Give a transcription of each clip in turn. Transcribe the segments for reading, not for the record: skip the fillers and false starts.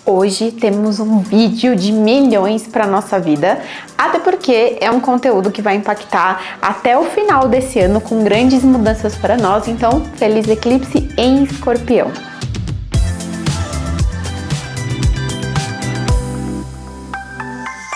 Hoje temos um vídeo de milhões para nossa vida, até porque é um conteúdo que vai impactar até o final desse ano com grandes mudanças para nós, então feliz eclipse em Escorpião!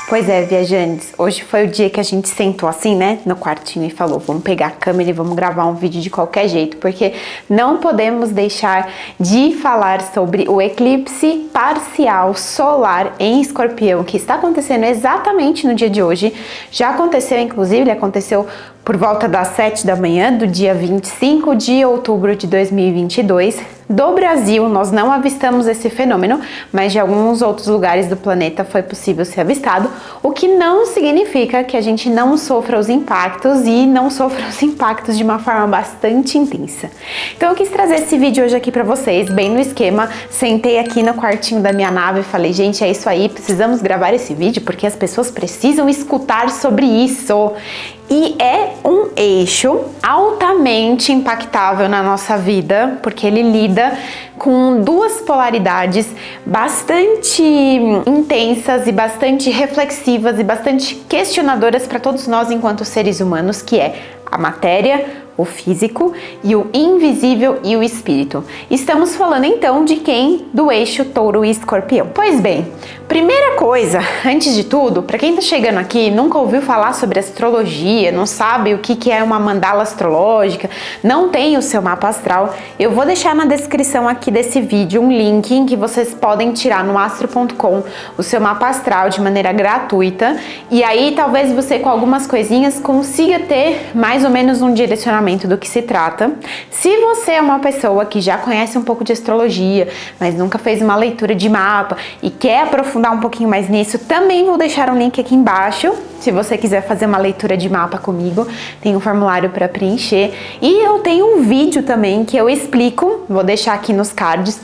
Pois é, viajantes, hoje foi o dia que a gente sentou assim, né, no quartinho e falou, vamos pegar a câmera e vamos gravar um vídeo de qualquer jeito, porque não podemos deixar de falar sobre o eclipse parcial solar em Escorpião, que está acontecendo exatamente no dia de hoje. Já aconteceu, inclusive, ele aconteceu por volta das 7 da manhã do dia 25 de outubro de 2022. Do Brasil, nós não avistamos esse fenômeno, mas de alguns outros lugares do planeta foi possível ser avistado, o que não significa que a gente não sofra os impactos e não sofra os impactos de uma forma bastante intensa. Então eu quis trazer esse vídeo hoje aqui pra vocês, bem no esquema. Sentei aqui no quartinho da minha nave e falei, gente, é isso aí, precisamos gravar esse vídeo porque as pessoas precisam escutar sobre isso. E é um eixo altamente impactável na nossa vida, porque ele lida com duas polaridades bastante intensas e bastante reflexivas e bastante questionadoras para todos nós enquanto seres humanos, que é a matéria, o físico e o invisível e o espírito. Estamos falando então de quem? Do eixo Touro e Escorpião. Pois bem, primeira coisa, antes de tudo, para quem tá chegando aqui, nunca ouviu falar sobre astrologia, não sabe o que é uma mandala astrológica, não tem o seu mapa astral, eu vou deixar na descrição aqui desse vídeo um link em que vocês podem tirar no astro.com o seu mapa astral de maneira gratuita, e aí talvez você com algumas coisinhas consiga ter mais ou menos um direcionamento do que se trata. Se você é uma pessoa que já conhece um pouco de astrologia, mas nunca fez uma leitura de mapa e quer aprofundar um pouquinho mais nisso, também vou deixar um link aqui embaixo. Se você quiser fazer uma leitura de mapa comigo, tem um formulário para preencher. E eu tenho um vídeo também que eu explico, vou deixar aqui nos cards,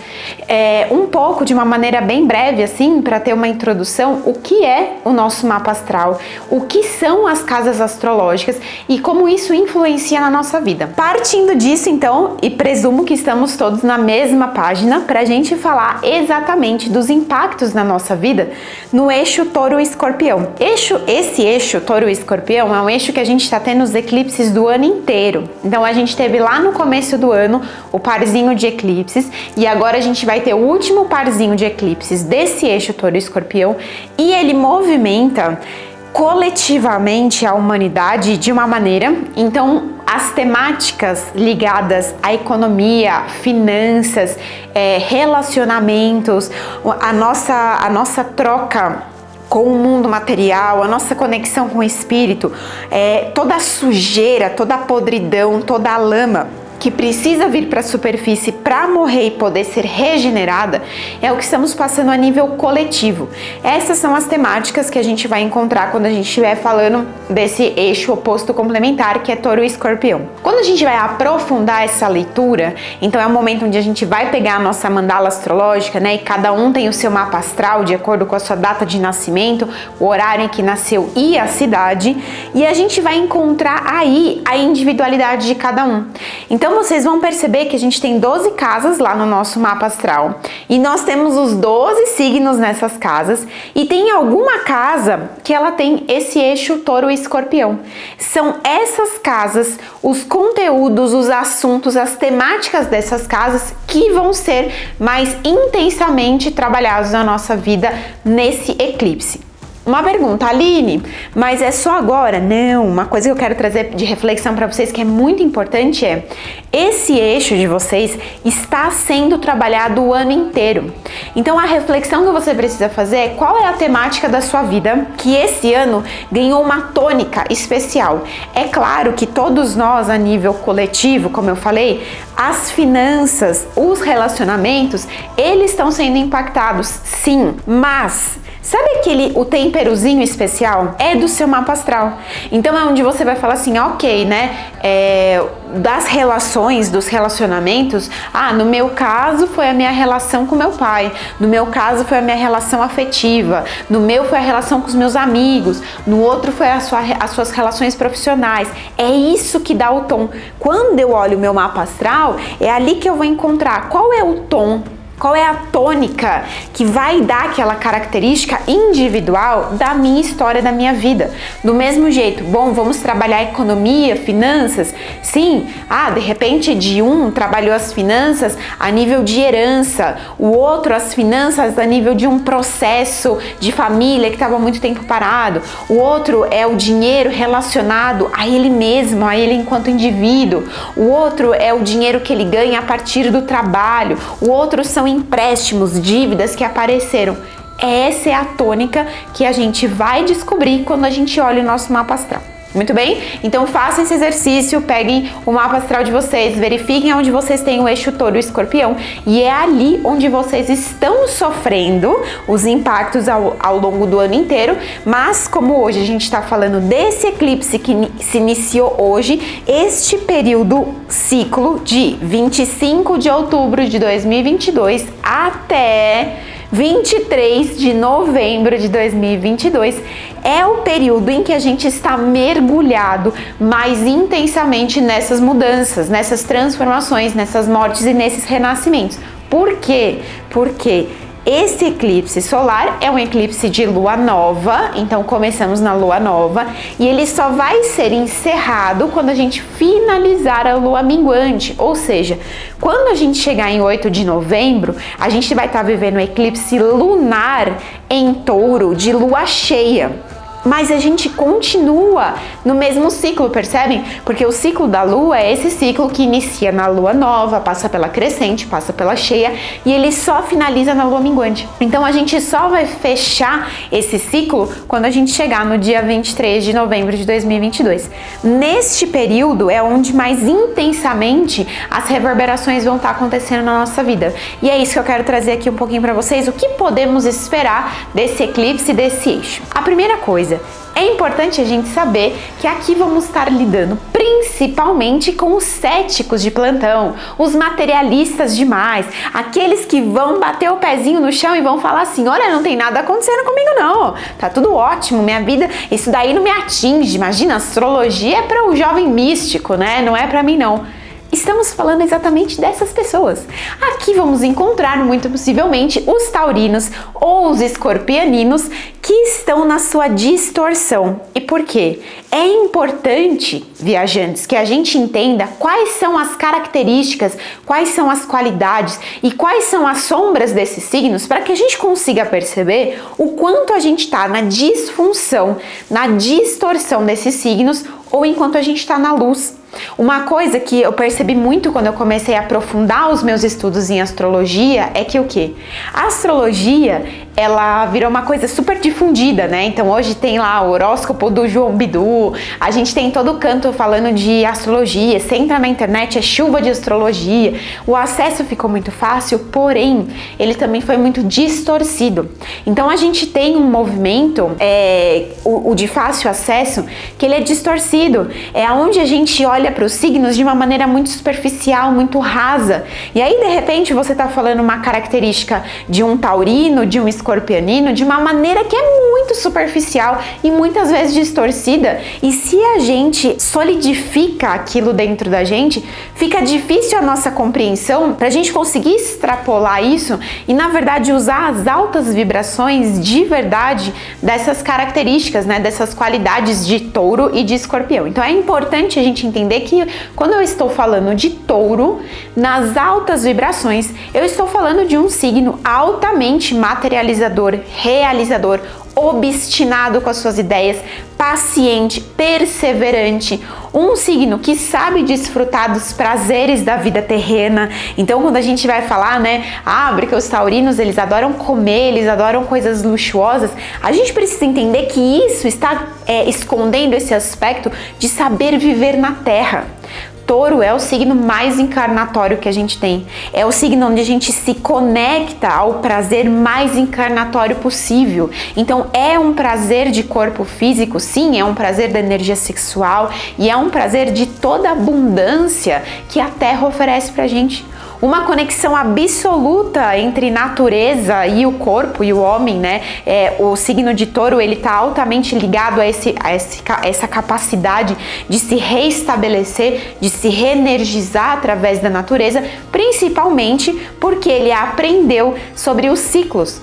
um pouco, de uma maneira bem breve, assim, para ter uma introdução, o que é o nosso mapa astral, o que são as casas astrológicas e como isso influencia na nossa vida. Partindo disso, então, e presumo que estamos todos na mesma página, para a gente falar exatamente dos impactos na nossa vida no eixo Touro e Escorpião. Esse eixo Touro e Escorpião é um eixo que a gente está tendo os eclipses do ano inteiro. Então a gente teve lá no começo do ano o parzinho de eclipses e agora a gente vai ter o último parzinho de eclipses desse eixo Touro e Escorpião, e ele movimenta coletivamente a humanidade de uma maneira. Então as temáticas ligadas à economia, finanças, relacionamentos, a nossa troca com o mundo material, a nossa conexão com o espírito, toda a sujeira, toda a podridão, toda a lama que precisa vir para a superfície para morrer e poder ser regenerada, é o que estamos passando a nível coletivo. Essas são as temáticas que a gente vai encontrar quando a gente estiver falando desse eixo oposto complementar, que é Touro e Escorpião. Quando a gente vai aprofundar essa leitura, então é o momento onde a gente vai pegar a nossa mandala astrológica, né, e cada um tem o seu mapa astral de acordo com a sua data de nascimento, o horário em que nasceu e a cidade, e a gente vai encontrar aí a individualidade de cada um. Então vocês vão perceber que a gente tem 12 casas lá no nosso mapa astral e nós temos os 12 signos nessas casas, e tem alguma casa que ela tem esse eixo Touro e Escorpião. São essas casas, os conteúdos, os assuntos, as temáticas dessas casas que vão ser mais intensamente trabalhados na nossa vida nesse eclipse. Uma pergunta, Aline, mas é só agora? Não, uma coisa que eu quero trazer de reflexão para vocês que é muito importante é, esse eixo de vocês está sendo trabalhado o ano inteiro. Então a reflexão que você precisa fazer é qual é a temática da sua vida que esse ano ganhou uma tônica especial. É claro que todos nós, a nível coletivo, como eu falei, as finanças, os relacionamentos, eles estão sendo impactados, sim, mas sabe o temperozinho especial? É do seu mapa astral. Então é onde você vai falar assim, ok, né? Das relações, dos relacionamentos, no meu caso foi a minha relação com meu pai, no meu caso foi a minha relação afetiva, no meu foi a relação com os meus amigos, no outro foi as suas relações profissionais. É isso que dá o tom. Quando eu olho o meu mapa astral, é ali que eu vou encontrar qual é o tom Qual é a tônica que vai dar aquela característica individual da minha história, da minha vida? Do mesmo jeito, bom, vamos trabalhar economia, finanças? Sim, de repente de um trabalhou as finanças a nível de herança, o outro as finanças a nível de um processo de família que estava muito tempo parado, o outro é o dinheiro relacionado a ele mesmo, a ele enquanto indivíduo, o outro é o dinheiro que ele ganha a partir do trabalho, o outro são empréstimos, dívidas que apareceram. Essa é a tônica que a gente vai descobrir quando a gente olha o nosso mapa astral. Muito bem? Então façam esse exercício, peguem o mapa astral de vocês, verifiquem onde vocês têm o eixo touro e escorpião, e é ali onde vocês estão sofrendo os impactos ao longo do ano inteiro, mas como hoje a gente está falando desse eclipse que se iniciou hoje, este período ciclo de 25 de outubro de 2022 até 23 de novembro de 2022 é o período em que a gente está mergulhado mais intensamente nessas mudanças, nessas transformações, nessas mortes e nesses renascimentos. Por quê? Porque esse eclipse solar é um eclipse de lua nova, então começamos na lua nova e ele só vai ser encerrado quando a gente finalizar a lua minguante, ou seja, quando a gente chegar em 8 de novembro, a gente vai estar vivendo um eclipse lunar em touro de lua cheia. Mas a gente continua no mesmo ciclo, percebem? Porque o ciclo da lua é esse ciclo que inicia na lua nova, passa pela crescente, passa pela cheia e ele só finaliza na lua minguante. Então a gente só vai fechar esse ciclo quando a gente chegar no dia 23 de novembro de 2022. Neste período é onde mais intensamente as reverberações vão estar acontecendo na nossa vida. E é isso que eu quero trazer aqui um pouquinho para vocês, o que podemos esperar desse eclipse, desse eixo. A primeira coisa, é importante a gente saber que aqui vamos estar lidando principalmente com os céticos de plantão, os materialistas demais, aqueles que vão bater o pezinho no chão e vão falar assim: olha, não tem nada acontecendo comigo não, tá tudo ótimo, minha vida, isso daí não me atinge, imagina, astrologia é para o jovem místico, né? Não é para mim não. Estamos falando exatamente dessas pessoas. Aqui vamos encontrar, muito possivelmente, os taurinos ou os escorpianinos que estão na sua distorção. E por quê? É importante, viajantes, que a gente entenda quais são as características, quais são as qualidades e quais são as sombras desses signos para que a gente consiga perceber o quanto a gente está na disfunção, na distorção desses signos ou enquanto a gente está na luz. Uma coisa que eu percebi muito quando eu comecei a aprofundar os meus estudos em astrologia é que o quê? A astrologia, ela virou uma coisa super difundida, né? Então hoje tem lá o horóscopo do João Bidu, a gente tem todo canto falando de astrologia, você entra na internet, é chuva de astrologia, o acesso ficou muito fácil, porém, ele também foi muito distorcido. Então a gente tem um movimento, o de fácil acesso, que ele é distorcido, é onde a gente olha para os signos de uma maneira muito superficial, muito rasa, e aí de repente você tá falando uma característica de um taurino, de um escorpianino, de uma maneira que é muito superficial e muitas vezes distorcida, e se a gente solidifica aquilo dentro da gente, fica difícil a nossa compreensão para a gente conseguir extrapolar isso e na verdade usar as altas vibrações de verdade dessas características, né, dessas qualidades de touro e de escorpião. Então é importante a gente entender que quando eu estou falando de touro, nas altas vibrações, eu estou falando de um signo altamente materializador, realizador, obstinado com as suas ideias, paciente, perseverante, um signo que sabe desfrutar dos prazeres da vida terrena. Então quando a gente vai falar, né, porque os taurinos, eles adoram comer, eles adoram coisas luxuosas, a gente precisa entender que isso está escondendo esse aspecto de saber viver na terra. Touro é o signo mais encarnatório que a gente tem. É o signo onde a gente se conecta ao prazer mais encarnatório possível. Então é um prazer de corpo físico, sim, é um prazer da energia sexual e é um prazer de toda a abundância que a Terra oferece pra gente. uma conexão absoluta entre natureza e o corpo e o homem, né? O signo de Touro, ele tá altamente ligado a essa capacidade de se reestabelecer, de se reenergizar através da natureza, principalmente porque ele aprendeu sobre os ciclos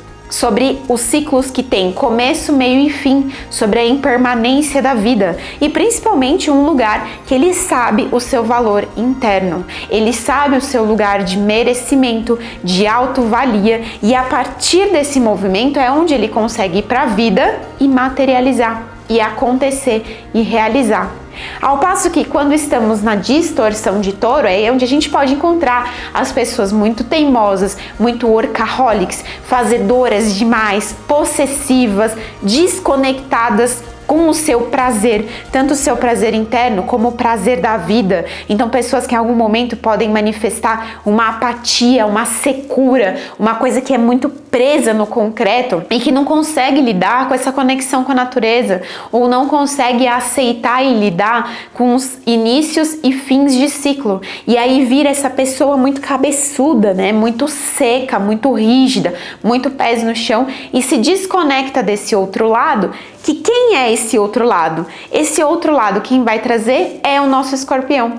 que tem começo, meio e fim, sobre a impermanência da vida e principalmente um lugar que ele sabe o seu valor interno, ele sabe o seu lugar de merecimento, de autovalia, e a partir desse movimento é onde ele consegue ir para a vida e materializar, e acontecer e realizar. Ao passo que quando estamos na distorção de Touro, é onde a gente pode encontrar as pessoas muito teimosas, muito workaholics, fazedoras demais, possessivas, desconectadas com o seu prazer, tanto o seu prazer interno como o prazer da vida. Então, pessoas que em algum momento podem manifestar uma apatia, uma secura, uma coisa que é muito presa no concreto e que não consegue lidar com essa conexão com a natureza, ou não consegue aceitar e lidar com os inícios e fins de ciclo. E aí vira essa pessoa muito cabeçuda, né? Muito seca, muito rígida, muito pés no chão, e se desconecta desse outro lado. Que quem é esse outro lado? Esse outro lado quem vai trazer é o nosso Escorpião.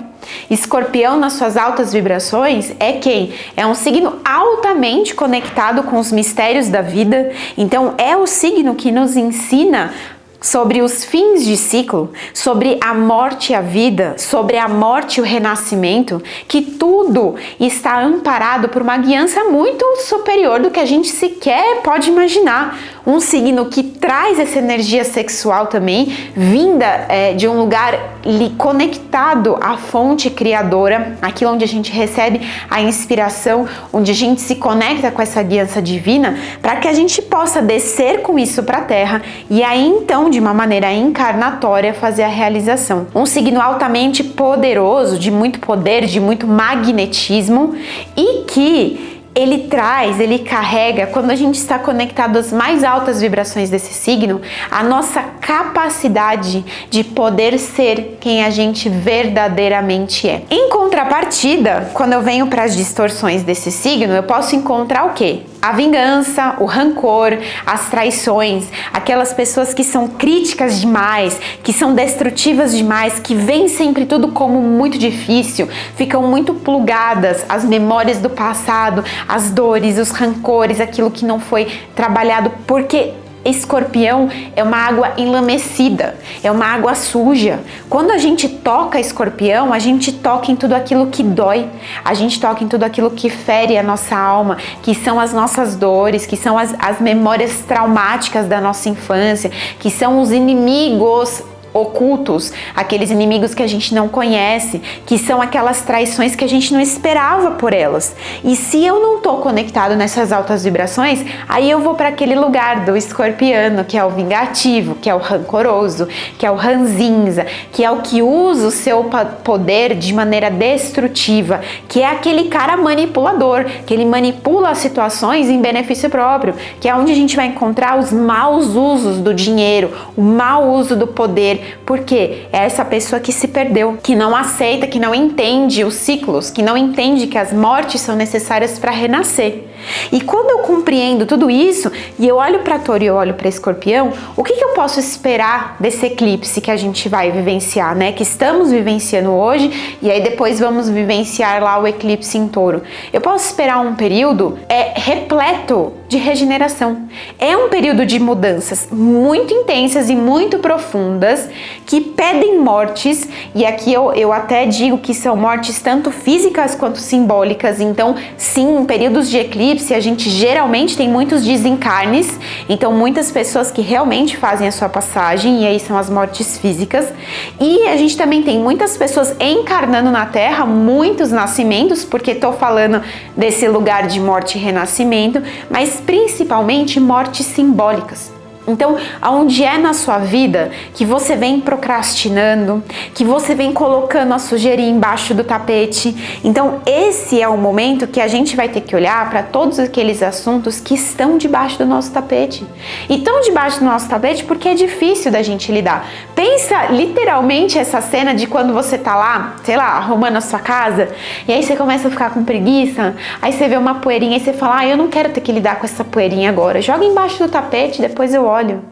Escorpião, nas suas altas vibrações, é quem? É um signo altamente conectado com os mistérios da vida. Então é o signo que nos ensina sobre os fins de ciclo, sobre a morte e a vida, sobre a morte e o renascimento, que tudo está amparado por uma guiança muito superior do que a gente sequer pode imaginar. Um signo que traz essa energia sexual também, vinda de um lugar conectado à fonte criadora, aquilo onde a gente recebe a inspiração, onde a gente se conecta com essa guiança divina, para que a gente possa descer com isso para a Terra e aí então, de uma maneira encarnatória, fazer a realização. Um signo altamente poderoso, de muito poder, de muito magnetismo, e que ele carrega, quando a gente está conectado às mais altas vibrações desse signo, a nossa capacidade de poder ser quem a gente verdadeiramente é. Em contrapartida, quando eu venho para as distorções desse signo, eu posso encontrar o quê? A vingança, o rancor, as traições, aquelas pessoas que são críticas demais, que são destrutivas demais, que veem sempre tudo como muito difícil, ficam muito plugadas às memórias do passado, as dores, os rancores, aquilo que não foi trabalhado, porque Escorpião é uma água enlamecida, é uma água suja. Quando a gente toca Escorpião, a gente toca em tudo aquilo que dói, a gente toca em tudo aquilo que fere a nossa alma, que são as nossas dores, que são as memórias traumáticas da nossa infância, que são os inimigos ocultos, aqueles inimigos que a gente não conhece, que são aquelas traições que a gente não esperava por elas. E se eu não tô conectado nessas altas vibrações, aí eu vou para aquele lugar do escorpiano, que é o vingativo, que é o rancoroso, que é o ranzinza, que é o que usa o seu poder de maneira destrutiva, que é aquele cara manipulador, que ele manipula as situações em benefício próprio, que é onde a gente vai encontrar os maus usos do dinheiro, o mau uso do poder. Porque é essa pessoa que se perdeu, que não aceita, que não entende os ciclos, que não entende que as mortes são necessárias para renascer. E quando eu compreendo tudo isso e eu olho para Touro e eu olho para Escorpião, o que eu posso esperar desse eclipse que a gente vai vivenciar, né? Que estamos vivenciando hoje e aí depois vamos vivenciar lá o eclipse em Touro. Eu posso esperar um período repleto de regeneração. É um período de mudanças muito intensas e muito profundas que pedem mortes, e aqui eu até digo que são mortes tanto físicas quanto simbólicas. Então, sim, em períodos de eclipse a gente geralmente tem muitos desencarnes, então muitas pessoas que realmente fazem a sua passagem, e aí são as mortes físicas, e a gente também tem muitas pessoas encarnando na Terra, muitos nascimentos, porque tô falando desse lugar de morte e renascimento, mas principalmente mortes simbólicas. Então, aonde é na sua vida que você vem procrastinando, que você vem colocando a sujeirinha embaixo do tapete? Então, esse é o momento que a gente vai ter que olhar para todos aqueles assuntos que estão debaixo do nosso tapete. E estão debaixo do nosso tapete porque é difícil da gente lidar. Pensa literalmente essa cena de quando você tá lá, sei lá, arrumando a sua casa, e aí você começa a ficar com preguiça, aí você vê uma poeirinha e você fala, eu não quero ter que lidar com essa poeirinha agora, joga embaixo do tapete, depois eu olho.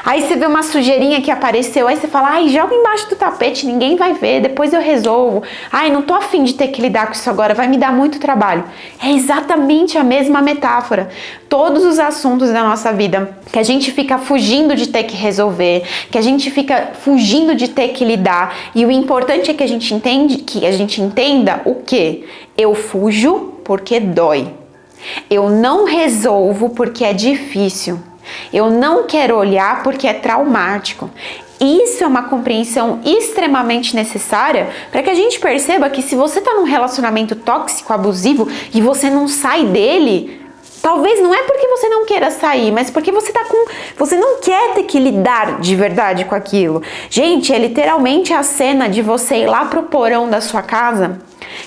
Aí você vê uma sujeirinha que apareceu, aí você fala, joga embaixo do tapete, ninguém vai ver, depois eu resolvo. Não tô afim de ter que lidar com isso agora, vai me dar muito trabalho. É exatamente a mesma metáfora. Todos os assuntos da nossa vida que a gente fica fugindo de ter que resolver, que a gente fica fugindo de ter que lidar, e o importante é que a gente entenda o quê? Eu fujo porque dói. Eu não resolvo porque é difícil. Eu não quero olhar porque é traumático. Isso é uma compreensão extremamente necessária para que a gente perceba que se você está num relacionamento tóxico, abusivo e você não sai dele, talvez não é porque você não queira sair, mas porque você não quer ter que lidar de verdade com aquilo. Gente, é literalmente a cena de você ir lá pro porão da sua casa,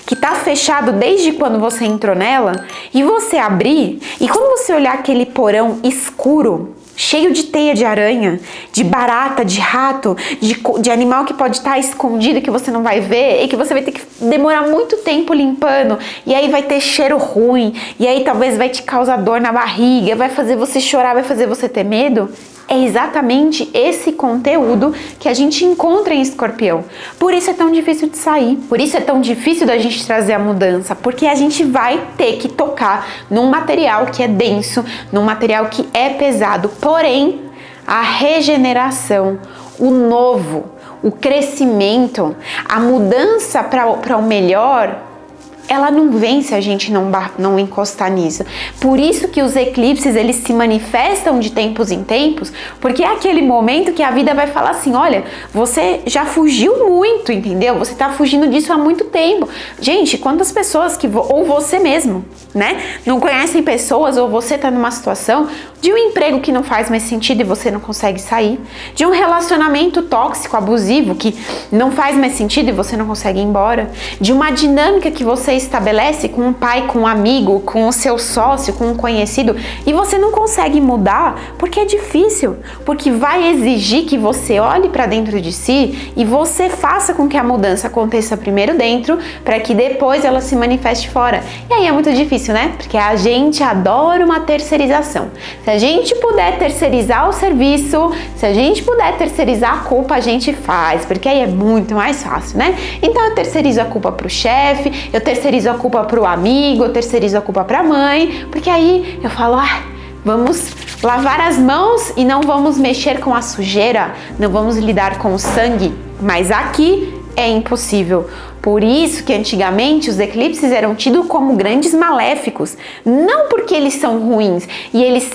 que tá fechado desde quando você entrou nela, e você abrir, e quando você olhar aquele porão escuro, cheio de teia de aranha, de barata, de rato, de animal que pode estar escondido, que você não vai ver, e que você vai ter que demorar muito tempo limpando, e aí vai ter cheiro ruim, e aí talvez vai te causar dor na barriga, vai fazer você chorar, vai fazer você ter medo. É exatamente esse conteúdo que a gente encontra em Escorpião. Por isso é tão difícil de sair. Por isso é tão difícil da gente trazer a mudança. Porque a gente vai ter que tocar num material que é denso, num material que é pesado. Porém, a regeneração, o novo, o crescimento, a mudança para o melhor, ela não vem se a gente não encostar nisso. Por isso que os eclipses, eles se manifestam de tempos em tempos, porque é aquele momento que a vida vai falar assim, olha, você já fugiu muito, entendeu? Você tá fugindo disso há muito tempo. Gente, quantas pessoas ou você mesmo, né, não conhecem pessoas, ou você tá numa situação de um emprego que não faz mais sentido e você não consegue sair, de um relacionamento tóxico, abusivo, que não faz mais sentido e você não consegue ir embora, de uma dinâmica que você estabelece com um pai, com um amigo, com o seu sócio, com um conhecido, e você não consegue mudar porque é difícil, porque vai exigir que você olhe para dentro de si e você faça com que a mudança aconteça primeiro dentro, para que depois ela se manifeste fora. E aí é muito difícil, né? Porque a gente adora uma terceirização. Se a gente puder terceirizar o serviço, se a gente puder terceirizar a culpa, a gente faz, porque aí é muito mais fácil, né? Então eu terceirizo a culpa pro chefe, eu terceirizo a culpa pro amigo, eu terceirizo a culpa pra mãe, porque aí eu falo, vamos lavar as mãos e não vamos mexer com a sujeira, não vamos lidar com o sangue, mas aqui é impossível. Por isso que antigamente os eclipses eram tidos como grandes maléficos, não porque eles são ruins e eles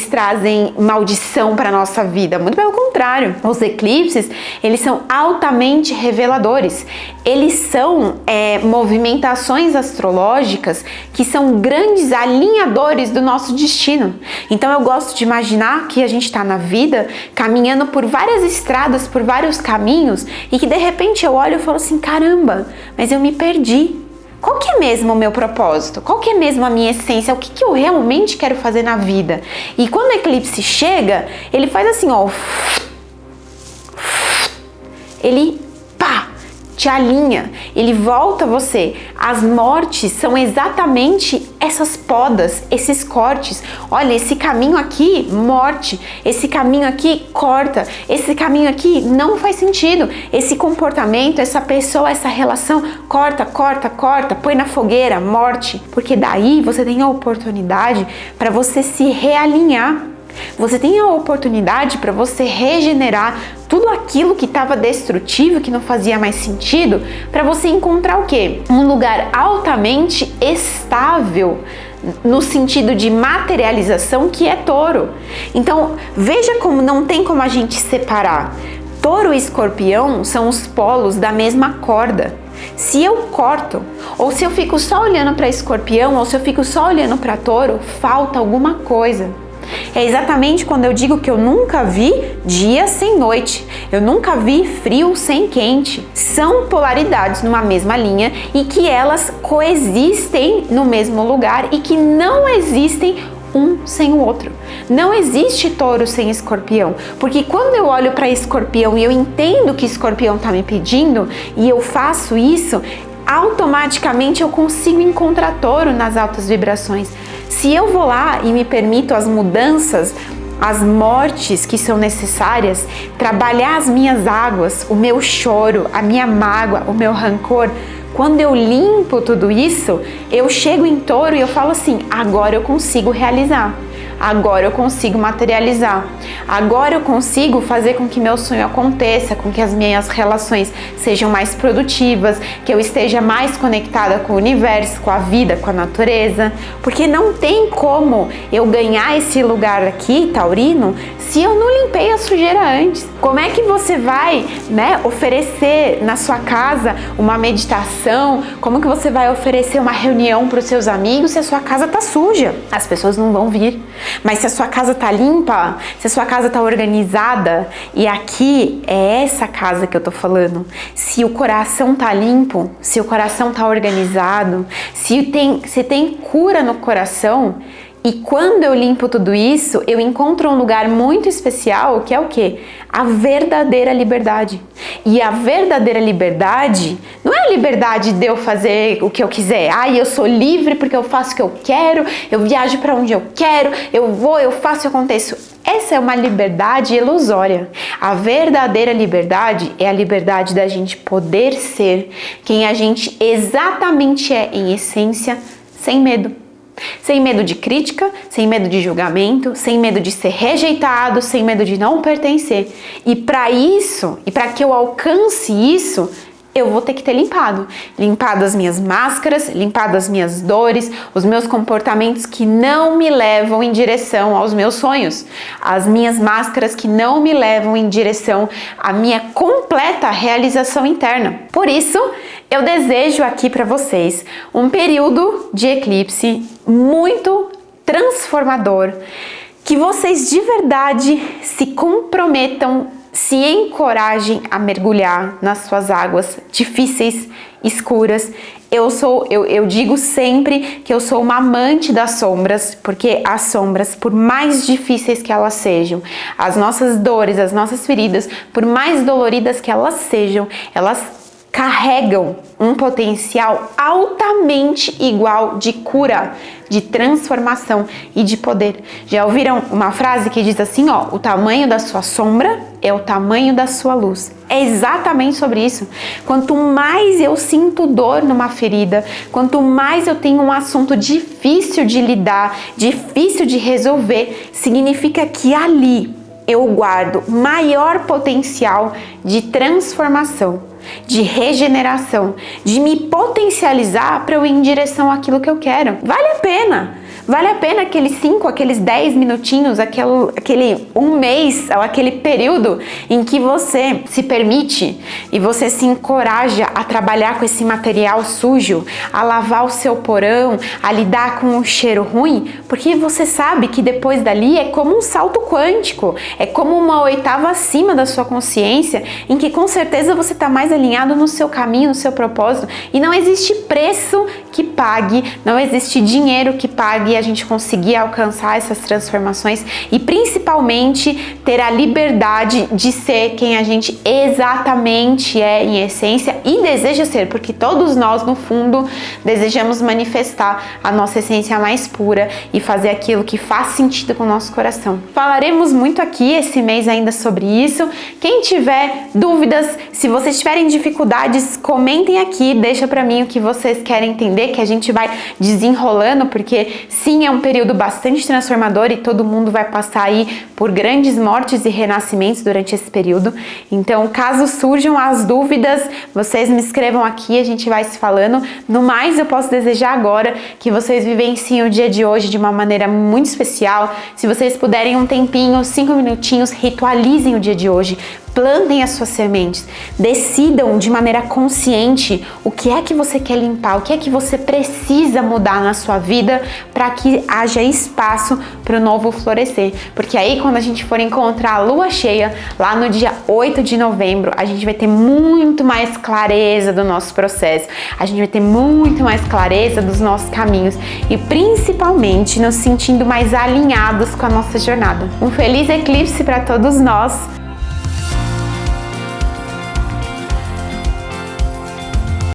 trazem maldição para a nossa vida, muito pelo contrário. Os eclipses, eles são altamente reveladores, eles são movimentações astrológicas que são grandes alinhadores do nosso destino. Então eu gosto de imaginar que a gente está na vida caminhando por várias estradas, por vários caminhos, e que de repente eu olho e falo assim, caramba, mas eu me perdi. Qual que é mesmo o meu propósito? Qual que é mesmo a minha essência? O que que eu realmente quero fazer na vida? E quando o eclipse chega, ele faz assim, ele te alinha, ele volta você. As mortes são exatamente essas podas, esses cortes. Olha, esse caminho aqui, morte. Esse caminho aqui, corta. Esse caminho aqui não faz sentido. Esse comportamento, essa pessoa, essa relação, corta, põe na fogueira, morte. Porque daí você tem a oportunidade para você se realinhar. Você tem a oportunidade para você regenerar tudo aquilo que estava destrutivo, que não fazia mais sentido, para você encontrar o quê? Um lugar altamente estável, no sentido de materialização, que é Touro. Então, veja como não tem como a gente separar. Touro e Escorpião são os polos da mesma corda. Se eu corto, ou se eu fico só olhando para Escorpião, ou se eu fico só olhando para Touro, falta alguma coisa. É exatamente quando eu digo que eu nunca vi dia sem noite, eu nunca vi frio sem quente. São polaridades numa mesma linha e que elas coexistem no mesmo lugar e que não existem um sem o outro. Não existe touro sem escorpião, porque quando eu olho para escorpião e eu entendo que escorpião está me pedindo e eu faço isso, automaticamente eu consigo encontrar touro nas altas vibrações. Se eu vou lá e me permito as mudanças, as mortes que são necessárias, trabalhar as minhas águas, o meu choro, a minha mágoa, o meu rancor, quando eu limpo tudo isso, eu chego em touro e eu falo assim, agora eu consigo realizar. Agora eu consigo materializar. Agora eu consigo fazer com que meu sonho aconteça, com que as minhas relações sejam mais produtivas, que eu esteja mais conectada com o universo, com a vida, com a natureza. Porque não tem como eu ganhar esse lugar aqui, taurino, se eu não limpei a sujeira antes. Como é que você vai, oferecer na sua casa uma meditação? Como que você vai oferecer uma reunião para os seus amigos se a sua casa tá suja? As pessoas não vão vir. Mas se a sua casa tá limpa, se a sua casa tá organizada, e aqui é essa casa que eu tô falando, se o coração tá limpo, se o coração tá organizado, se tem cura no coração, e quando eu limpo tudo isso, eu encontro um lugar muito especial, que é o quê? A verdadeira liberdade. E a verdadeira liberdade não é a liberdade de eu fazer o que eu quiser. Eu sou livre porque eu faço o que eu quero, eu viajo para onde eu quero, eu vou, eu faço e aconteço. Essa é uma liberdade ilusória. A verdadeira liberdade é a liberdade da gente poder ser quem a gente exatamente é em essência, sem medo. Sem medo de crítica, sem medo de julgamento, sem medo de ser rejeitado, sem medo de não pertencer. E para isso, e para que eu alcance isso, eu vou ter que ter limpado as minhas máscaras, limpado as minhas dores, os meus comportamentos que não me levam em direção aos meus sonhos, as minhas máscaras que não me levam em direção à minha completa realização interna. Por isso, eu desejo aqui para vocês um período de eclipse muito transformador, que vocês de verdade se comprometam, se encorajem a mergulhar nas suas águas difíceis, escuras. Eu digo sempre que eu sou uma amante das sombras, porque as sombras, por mais difíceis que elas sejam, as nossas dores, as nossas feridas, por mais doloridas que elas sejam, elas carregam um potencial altamente igual de cura, de transformação e de poder. Já ouviram uma frase que diz assim, o tamanho da sua sombra é o tamanho da sua luz. É exatamente sobre isso. Quanto mais eu sinto dor numa ferida, quanto mais eu tenho um assunto difícil de lidar, difícil de resolver, significa que ali eu guardo maior potencial de transformação, de regeneração, de me potencializar para eu ir em direção àquilo que eu quero. Vale a pena! Vale a pena aqueles 5, aqueles 10 minutinhos, aquele um mês, ou aquele período em que você se permite e você se encoraja a trabalhar com esse material sujo, a lavar o seu porão, a lidar com o cheiro ruim, porque você sabe que depois dali é como um salto quântico, é como uma oitava acima da sua consciência, em que com certeza você está mais alinhado no seu caminho, no seu propósito, e não existe preço que pague, não existe dinheiro que pague a gente conseguir alcançar essas transformações e principalmente ter a liberdade de ser quem a gente exatamente é em essência e deseja ser, porque todos nós no fundo desejamos manifestar a nossa essência mais pura e fazer aquilo que faz sentido com o nosso coração. Falaremos muito aqui esse mês ainda sobre isso. Quem tiver dúvidas, se vocês tiverem dificuldades, comentem aqui, deixa pra mim o que vocês querem entender, que a gente vai desenrolando, porque sim, é um período bastante transformador e todo mundo vai passar aí por grandes mortes e renascimentos durante esse período. Então, caso surjam as dúvidas, vocês me escrevam aqui, a gente vai se falando. No mais, eu posso desejar agora que vocês vivenciem o dia de hoje de uma maneira muito especial. Se vocês puderem um tempinho, 5 minutinhos, ritualizem o dia de hoje. Plantem as suas sementes, decidam de maneira consciente o que é que você quer limpar, o que é que você precisa mudar na sua vida para que haja espaço para o novo florescer. Porque aí quando a gente for encontrar a lua cheia, lá no dia 8 de novembro, a gente vai ter muito mais clareza do nosso processo, a gente vai ter muito mais clareza dos nossos caminhos e principalmente nos sentindo mais alinhados com a nossa jornada. Um feliz eclipse para todos nós!